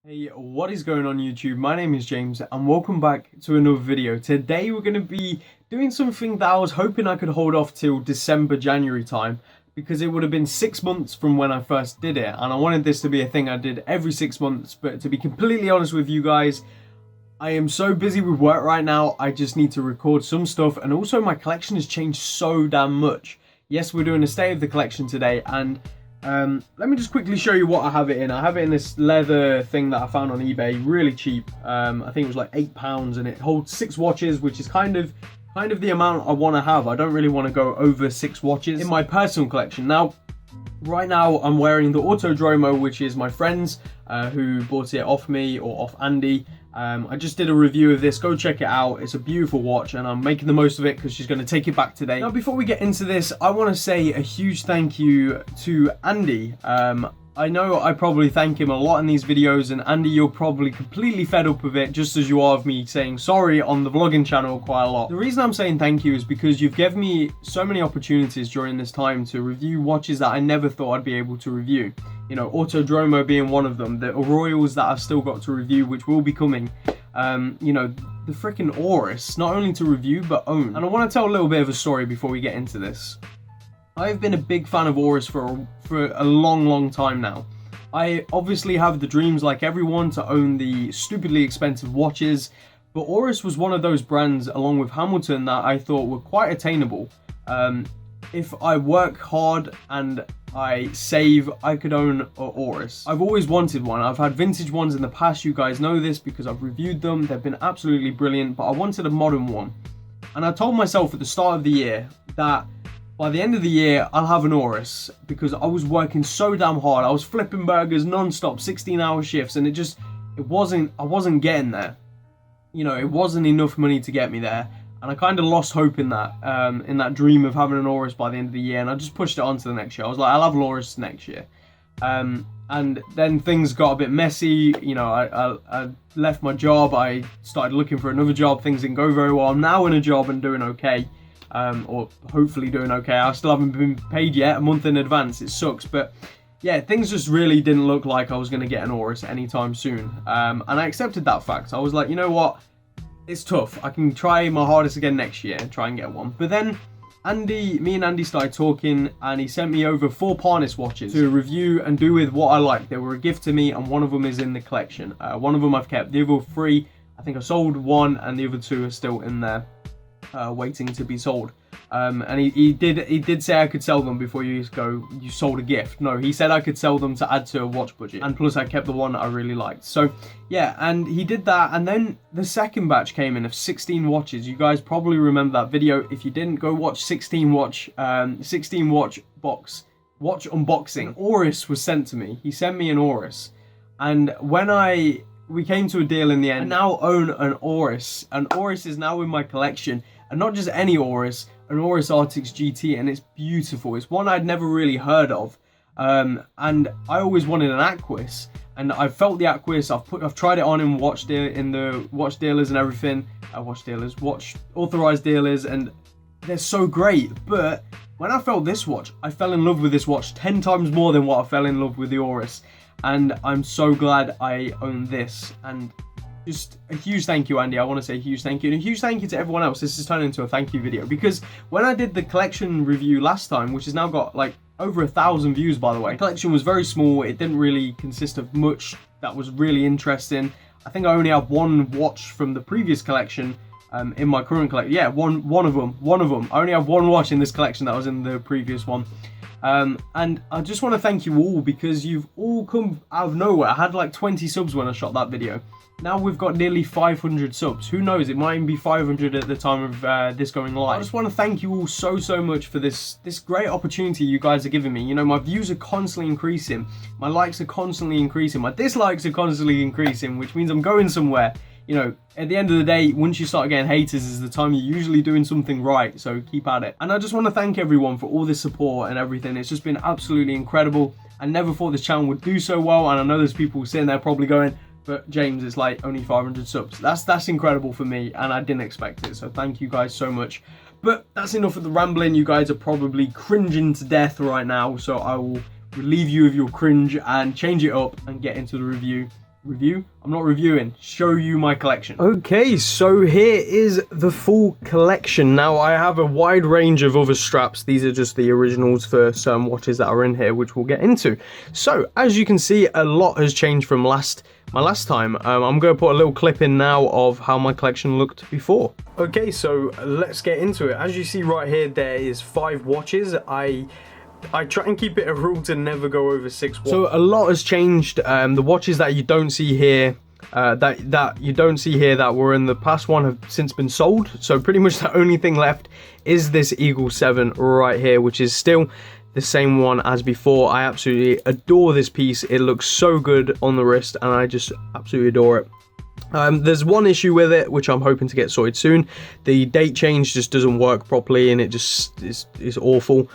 Hey, what is going on YouTube? My name is James and welcome back to another video. Today we're going to be doing something that I was hoping I could hold off till December, January time, because it would have been 6 months from when I first did it, and I wanted this to be a thing I did every 6 months. But to be completely honest with you guys, I am so busy with work right now, I just need to record some stuff, and also my collection has changed so damn much. Yes, we're doing a state of the collection today, and let me just quickly show you what I have it in. I have it in this leather thing that I found on eBay, really cheap. I think it was like £8, and it holds 6 watches, which is kind of the amount I want to have. I don't really want to go over 6 watches in my personal collection. Now, right now I'm wearing the Autodromo, which is my friend's, who bought it off me or off Andy. I just did a review of this, go check it out. It's a beautiful watch and I'm making the most of it because she's going to take it back today. Now, before we get into this, I want to say a huge thank you to Andy. I know I probably thank him a lot in these videos, and Andy, you're probably completely fed up with it, just as you are of me saying sorry on the vlogging channel quite a lot. The reason I'm saying thank you is because you've given me so many opportunities during this time to review watches that I never thought I'd be able to review. You know, Autodromo being one of them, the Royals that I've still got to review, which will be coming. You know, the freaking Oris, not only to review, but own. And I want to tell a little bit of a story before we get into this. I've been a big fan of Oris for a long time now. I obviously have the dreams like everyone to own the stupidly expensive watches, but Oris was one of those brands along with Hamilton that I thought were quite attainable. If I work hard and I save, I could own an Oris. I've always wanted one. I've had vintage ones in the past, you guys know this because I've reviewed them. They've been absolutely brilliant, but I wanted a modern one. And I told myself at the start of the year that by the end of the year, I'll have an Oris, because I was working so damn hard. I was flipping burgers non-stop, 16-hour shifts, and I wasn't getting there. You know, it wasn't enough money to get me there. And I kind of lost hope in that dream of having an Oris by the end of the year, and I just pushed it on to the next year. I was like, I'll have an Oris next year. And then things got a bit messy. You know, I left my job, I started looking for another job, things didn't go very well. I'm now in a job and doing okay. Or hopefully doing okay. I still haven't been paid yet, a month in advance. It sucks, but yeah, things just really didn't look like I was going to get an Oris anytime soon. And I accepted that fact. I was like, you know what? It's tough. I can try my hardest again next year and try and get one. But then me and Andy started talking, and he sent me over 4 Parnis watches to review and do with what I like. They were a gift to me, and one of them is in the collection. One of them I've kept. The other 3, I think I sold 1, and the other 2 are still in there. Waiting to be sold. And he did say I could sell them before you go, you sold a gift. No, he said I could sell them to add to a watch budget, and plus I kept the one I really liked. So yeah, and he did that, and then the second batch came in of 16 watches. You guys probably remember that video. If you didn't, go watch 16 watch unboxing. An Oris was sent to me. He sent me an Oris, and when we came to a deal in the end. I now own an Oris. An Oris is now in my collection. And not just any Oris, an Oris Artix GT, and it's beautiful. It's one I'd never really heard of. And I always wanted an Aquis. And I felt the Aquis, I've tried it on in the watch dealers and everything. Watch authorized dealers, and they're so great. But when I felt this watch, I fell in love with this watch 10 times more than what I fell in love with the Oris. And I'm so glad I own this. And just a huge thank you, Andy. I want to say a huge thank you. And a huge thank you to everyone else. This has turned into a thank you video. Because when I did the collection review last time, which has now got like over 1,000 views, by the way. The collection was very small. It didn't really consist of much that was really interesting. I think I only have 1 watch from the previous collection in my current collection. Yeah, one of them. I only have 1 watch in this collection that was in the previous one. And I just want to thank you all, because you've all come out of nowhere. I had like 20 subs when I shot that video. Now we've got nearly 500 subs. Who knows, it might even be 500 at the time of this going live. I just want to thank you all so much for this great opportunity you guys are giving me. You know, my views are constantly increasing. My likes are constantly increasing. My dislikes are constantly increasing, which means I'm going somewhere. You know, at the end of the day, once you start getting haters is the time you're usually doing something right, so keep at it. And I just want to thank everyone for all this support and everything. It's just been absolutely incredible. I never thought this channel would do so well, and I know there's people sitting there probably going, but James, it's like only 500 subs. That's incredible for me, and I didn't expect it, so thank you guys so much. But that's enough of the rambling. You guys are probably cringing to death right now, so I will relieve you of your cringe and change it up and get into the review. review. I'm not reviewing, show you my collection. Okay, so here is the full collection. Now I have a wide range of other straps. These are just the originals for some watches that are in here, which we'll get into. So as you can see, a lot has changed from my last time. I'm going to put a little clip in now of how my collection looked before. Okay, so let's get into it. As you see right here, there is 5 watches. I try and keep it a rule to never go over 6 watches. So a lot has changed. The watches that you don't see here, that were in the past one have since been sold. So pretty much the only thing left is this Eagle 7 right here, which is still the same one as before. I absolutely adore this piece. It looks so good on the wrist, and I just absolutely adore it. There's one issue with it, which I'm hoping to get sorted soon. The date change just doesn't work properly, and it just is awful.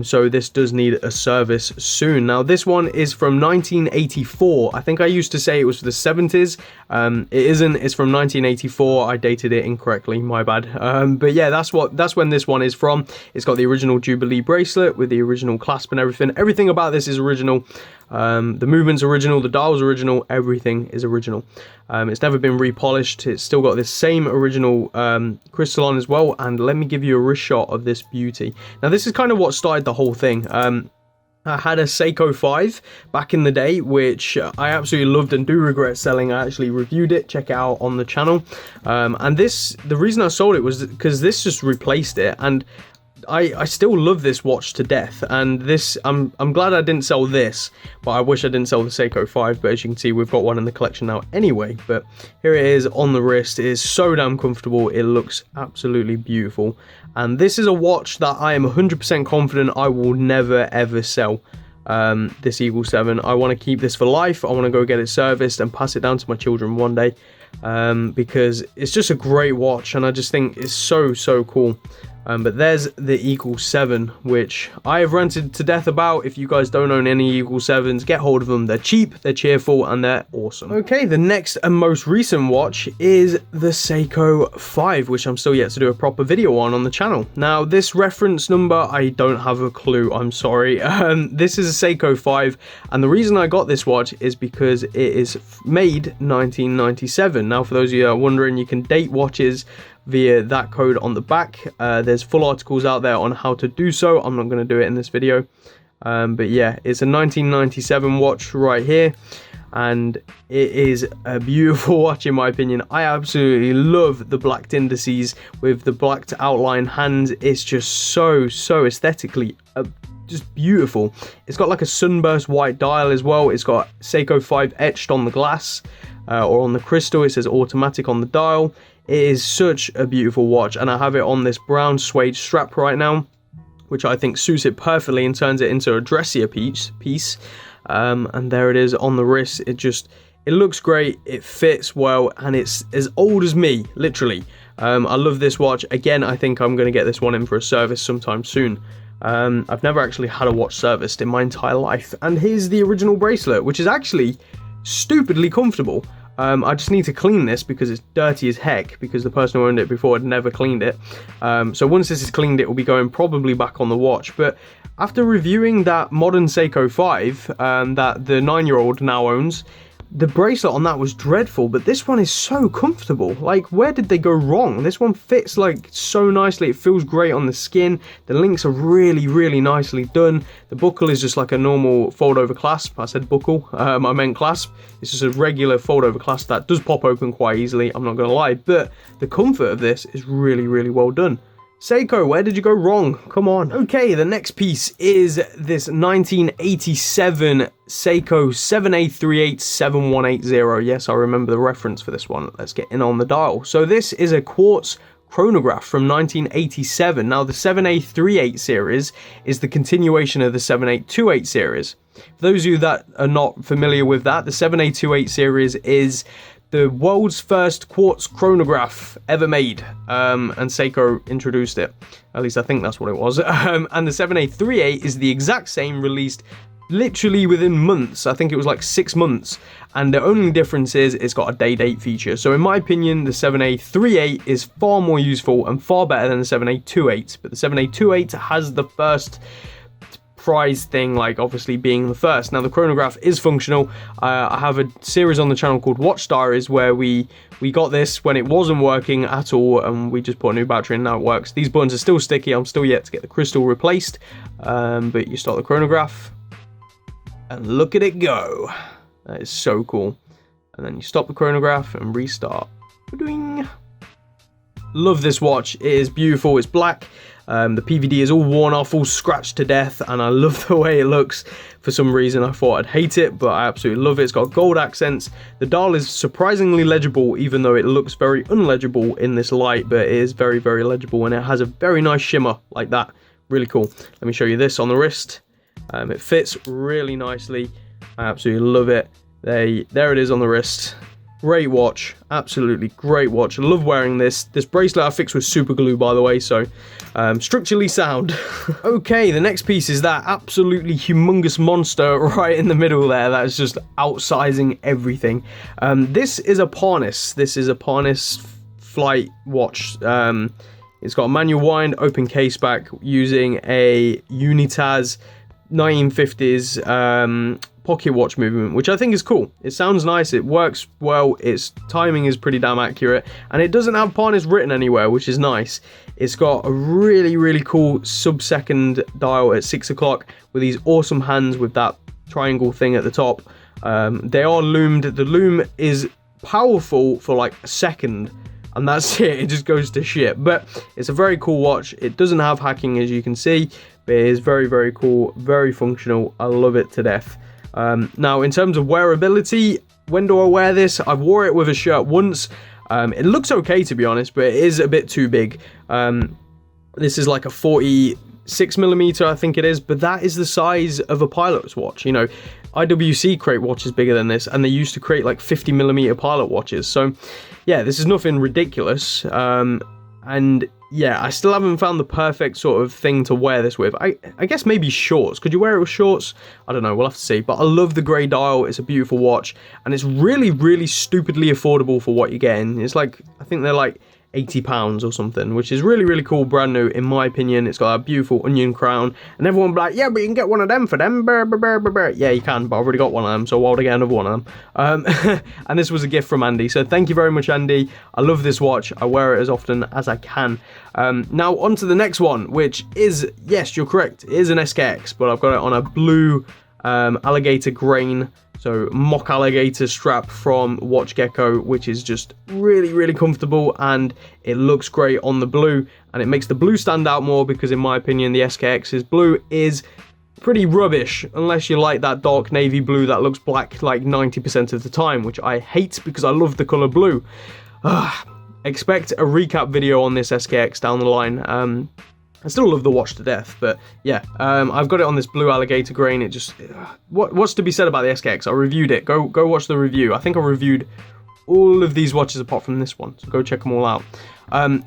So this does need a service soon. Now this one is from 1984. I think I used to say it was for the 70s. It isn't. It's from 1984. I dated it incorrectly. My bad. But yeah, that's when this one is from. It's got the original Jubilee bracelet with the original clasp and everything. Everything about this is original. The movement's original, the dial's original, everything is original. It's never been repolished. It's still got this same original crystal on as well. And let me give you a wrist shot of this beauty. Now this is kind of what started the whole thing. I had a Seiko 5 back in the day, which I absolutely loved and do regret selling. I actually reviewed it. Check it out on the channel. And the reason I sold it was because this just replaced it. And I still love this watch to death, and this I'm glad I didn't sell this, but I wish I didn't sell the Seiko 5. But as you can see, we've got one in the collection now anyway. But here it is on the wrist. It is so damn comfortable. It looks absolutely beautiful, and this is a watch that I am 100% confident I will never ever sell. This Eagle 7. I want to keep this for life. I want to go get it serviced and pass it down to my children one day, because it's just a great watch, and I just think it's so cool. But there's the Eagle 7, which I have ranted to death about. If you guys don't own any Eagle 7s, get hold of them. They're cheap, they're cheerful, and they're awesome. Okay, the next and most recent watch is the Seiko 5, which I'm still yet to do a proper video on the channel. Now, this reference number, I don't have a clue, I'm sorry. This is a Seiko 5, and the reason I got this watch is because it is made 1997. Now, for those of you that are wondering, you can date watches via that code on the back. There's full articles out there on how to do so. I'm not going to do it in this video, but yeah, it's a 1997 watch right here, and it is a beautiful watch in my opinion. I absolutely love the blacked indices with the blacked outline hands. It's just so aesthetically just beautiful. It's got like a sunburst white dial as well. It's got Seiko 5 etched on the glass, or on the crystal. It says automatic on the dial. It is such a beautiful watch, and I have it on this brown suede strap right now, which I think suits it perfectly and turns it into a dressier piece. And there it is on the wrist. It looks great, it fits well, and it's as old as me, literally. I love this watch. Again, I think I'm going to get this one in for a service sometime soon. I've never actually had a watch serviced in my entire life. And here's the original bracelet, which is actually stupidly comfortable. I just need to clean this because it's dirty as heck, because the person who owned it before had never cleaned it. So once this is cleaned, it will be going probably back on the watch. But after reviewing that modern Seiko 5 that the 9-year-old now owns, the bracelet on that was dreadful, but this one is so comfortable. Like, where did they go wrong? This one fits like so nicely. It feels great on the skin. The links are really nicely done. The buckle is just like a normal fold over clasp. I said buckle, I meant clasp. It's just a regular fold over clasp that does pop open quite easily, I'm not gonna lie, but the comfort of this is really well done. Seiko, where did you go wrong? Come on. Okay, the next piece is this 1987 Seiko 78387180. Yes, I remember the reference for this one. Let's get in on the dial. So this is a quartz chronograph from 1987. Now, the 7838 series is the continuation of the 7828 series. For those of you that are not familiar with that, the 7828 series is the world's first quartz chronograph ever made, and Seiko introduced it. At least I think that's what it was. And the 7838 is the exact same, released literally within months. I think it was like 6 months, and the only difference is it's got a day date feature. So in my opinion, the 7838 is far more useful and far better than the 7828, but the 7828 has the first prize thing, like obviously being the first. Now the chronograph is functional. I have a series on the channel called Watch Diaries where we got this when it wasn't working at all, and we just put a new battery in, now it works. These buttons are still sticky. I'm still yet to get the crystal replaced, but you start the chronograph and look at it go. That is so cool. And then you stop the chronograph and restart. Ba-doing. Love this watch. It is beautiful. It's black. The PVD is all worn off, all scratched to death, and I love the way it looks. For some reason I thought I'd hate it, but I absolutely love it. It's got gold accents. The dial is surprisingly legible, even though it looks very unlegible in this light, but it is very, very legible, and it has a very nice shimmer like that. Really cool. Let me show you this on the wrist. It fits really nicely. I absolutely love it. There it is on the wrist. Great watch, absolutely great watch. I love wearing this. This bracelet I fixed with super glue, by the way, so structurally sound. Okay, the next piece is that absolutely humongous monster right in the middle there. That is just outsizing everything. This is a Parnis. This is a Parnis flight watch. It's got a manual wind, open case back, using a Unitaz 1950s pocket watch movement, which I think is cool. It sounds nice, it works well, its timing is pretty damn accurate, and it doesn't have Parnis written anywhere, which is nice. It's got a really, really cool sub-second dial at 6 o'clock with these awesome hands with that triangle thing at the top. They are loomed. The loom is powerful for like a second, and that's it. It just goes to shit. But it's a very cool watch. It doesn't have hacking, as you can see, but it is very, very cool, very functional. I love it to death. Now, in terms of wearability, when do I wear this? I've wore it with a shirt once. It looks okay, to be honest, but it is a bit too big. This is like a 46mm, I think it is, but that is the size of a pilot's watch. You know, IWC create watches bigger than this, and they used to create like 50mm pilot watches. So, yeah, this is nothing ridiculous. And yeah, I still haven't found the perfect sort of thing to wear this with. I guess maybe shorts. Could you wear it with shorts? I don't know, we'll have to see. But I love the grey dial. It's a beautiful watch, and it's really, really stupidly affordable for what you're getting. It's like, I think they're like £80 or something, which is really, really cool, brand new in my opinion. It's got a beautiful onion crown, and everyone will be like, yeah, but you can get one of them for them. Burr, burr, burr, burr, burr. Yeah, you can, but I've already got one of them, so why would I get another one of them? And this was a gift from Andy, so thank you very much, Andy. I love this watch. I wear it as often as I can. Now on to the next one, which is, yes, you're correct, it is an SKX, but I've got it on a blue alligator grain, so mock alligator strap from Watch Gecko, which is just really, really comfortable, and it looks great on the blue, and it makes the blue stand out more, because in my opinion the SKX's blue is pretty rubbish, unless you like that dark navy blue that looks black like 90% of the time, which I hate because I love the colour blue. Expect a recap video on this SKX down the line. I still love the watch to death, but yeah, I've got it on this blue alligator grain. It just, what's to be said about the SKX? I reviewed it. Go watch the review. I think I reviewed all of these watches apart from this one, so go check them all out.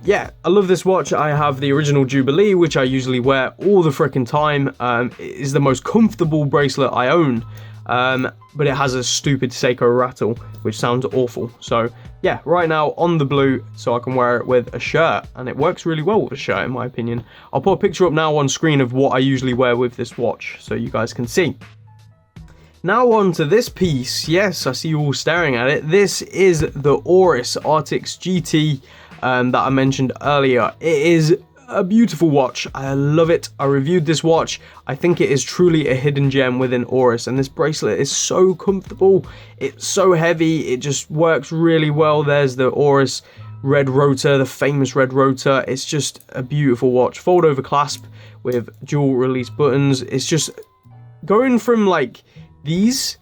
Yeah, I love this watch. I have the original Jubilee, which I usually wear all the frickin' time. It is the most comfortable bracelet I own, but it has a stupid Seiko rattle, which sounds awful. So yeah, right now on the blue, so I can wear it with a shirt, and it works really well with a shirt in my opinion. I'll put a picture up now on screen of what I usually wear with this watch, so you guys can see. Now on to this piece. Yes, I see you all staring at it. This is the Oris Artix GT that I mentioned earlier. It is a beautiful watch. I love it. I reviewed this watch. I think it is truly a hidden gem within Oris, and this bracelet is so comfortable. It's so heavy. It just works really well. There's the Oris red rotor, the famous red rotor. It's just a beautiful watch. Fold over clasp with dual release buttons. It's just going from like these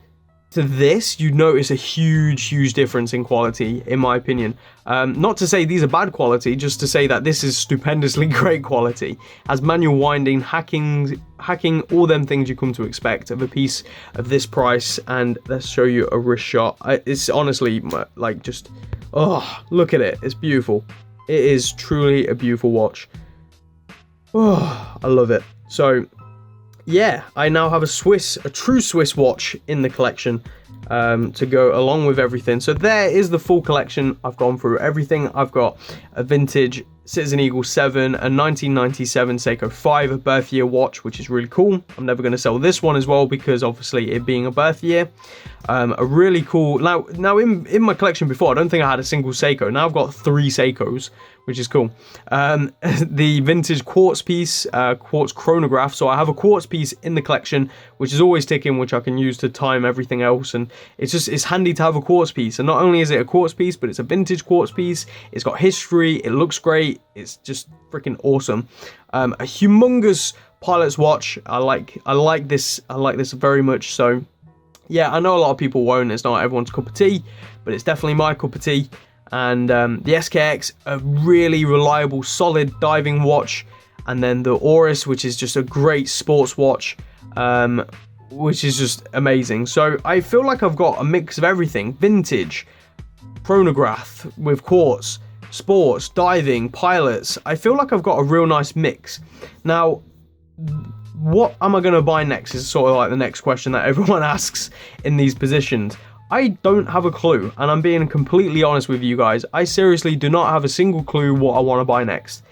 to this, you notice a huge difference in quality, in my opinion. Not to say these are bad quality, just to say that this is stupendously great quality. Has manual winding, hacking, all them things you come to expect of a piece of this price. And let's show you a wrist shot. It's honestly like just, oh, look at it. It's beautiful. It is truly a beautiful watch. Oh, I love it. So yeah, I now have a true Swiss watch in the collection to go along with everything. So there is the full collection. I've gone through everything. I've got a vintage Citizen Eagle 7, a 1997 Seiko 5, a birth year watch, which is really cool. I'm never going to sell this one as well because obviously it being a birth year. A really cool, now in my collection before, I don't think I had a single Seiko. Now I've got 3 Seikos, which is cool. The vintage quartz piece, quartz chronograph. So I have a quartz piece in the collection, which is always ticking, which I can use to time everything else. And it's handy to have a quartz piece. And not only is it a quartz piece, but it's a vintage quartz piece. It's got history. It looks great. It's just freaking awesome. A humongous pilot's watch. I like this very much. So yeah, I know a lot of people won't. It's not everyone's cup of tea, but it's definitely my cup of tea. And the SKX, a really reliable, solid diving watch. And then the Oris, which is just a great sports watch, which is just amazing. So I feel like I've got a mix of everything. Vintage, chronograph with quartz, sports, diving, pilots. I feel like I've got a real nice mix. Now, what am I going to buy next is sort of like the next question that everyone asks in these positions. I don't have a clue, and I'm being completely honest with you guys. I seriously do not have a single clue what I want to buy next.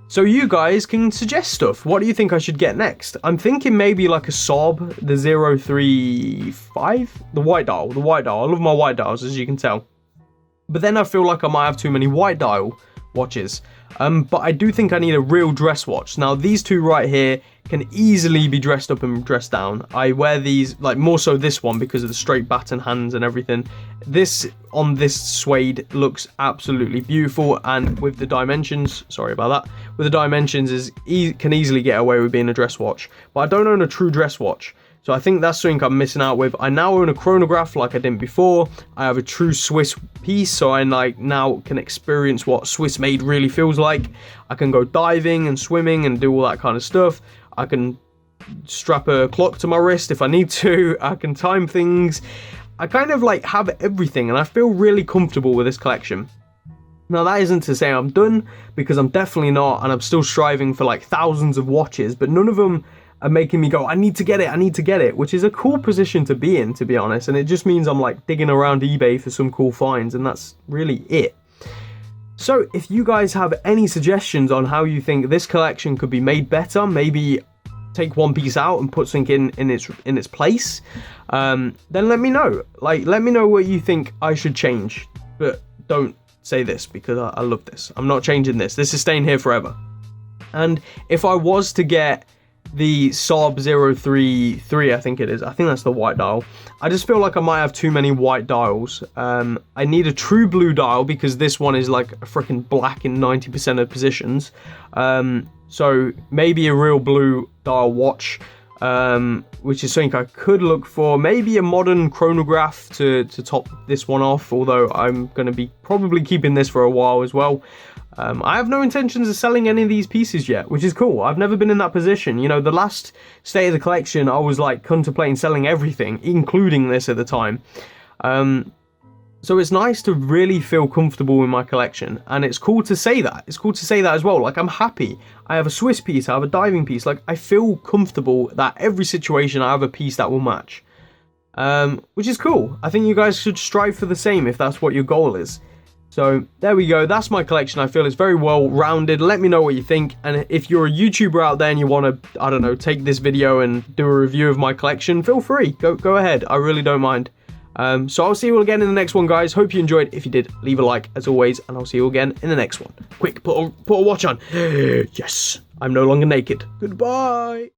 So you guys can suggest stuff. What do you think I should get next? I'm thinking maybe like a Saab, the 035, the white dial. I love my white dials, as you can tell. But then I feel like I might have too many white dial watches. But I do think I need a real dress watch. Now, these two right here can easily be dressed up and dressed down. I wear these, like more so this one because of the straight baton hands and everything. This on this suede looks absolutely beautiful, and with the dimensions, sorry about that, with the dimensions can easily get away with being a dress watch. But I don't own a true dress watch. So I think that's something I'm missing out with. I now own a chronograph like I didn't before. I have a true Swiss piece, so I now can experience what Swiss made really feels like. I can go diving and swimming and do all that kind of stuff. I can strap a clock to my wrist if I need to. I can time things. I kind of like have everything, and I feel really comfortable with this collection. Now, that isn't to say I'm done, because I'm definitely not, and I'm still striving for like thousands of watches, but none of them are making me go, I need to get it, which is a cool position to be in, to be honest. And it just means I'm like digging around eBay for some cool finds, and that's really it. So if you guys have any suggestions on how you think this collection could be made better, maybe take one piece out and put something in its place, then let me know. Like, let me know what you think I should change, but don't say this, because I love this. I'm not changing this. This is staying here forever. And if I was to get the Saab 033, I think it is. I think that's the white dial. I just feel like I might have too many white dials. I need a true blue dial, because this one is like a freaking black in 90% of positions. So maybe a real blue dial watch, which is something I could look for. Maybe a modern chronograph to top this one off, although I'm going to be probably keeping this for a while as well. I have no intentions of selling any of these pieces yet, which is cool. I've never been in that position. You know, the last state of the collection, I was like contemplating selling everything, including this at the time. So it's nice to really feel comfortable in my collection, and it's cool to say that. It's cool to say that as well. Like, I'm happy. I have a Swiss piece, I have a diving piece. Like, I feel comfortable that every situation I have a piece that will match. Which is cool. I think you guys should strive for the same if that's what your goal is. So there we go, that's my collection. I feel it's very well rounded. Let me know what you think, and if you're a YouTuber out there and you want to, I don't know, take this video and do a review of my collection, feel free, go ahead. I really don't mind. So I'll see you all again in the next one, guys. Hope you enjoyed. If you did, leave a like as always, and I'll see you again in the next one. Quick, put a watch on. Yes, I'm no longer naked. Goodbye.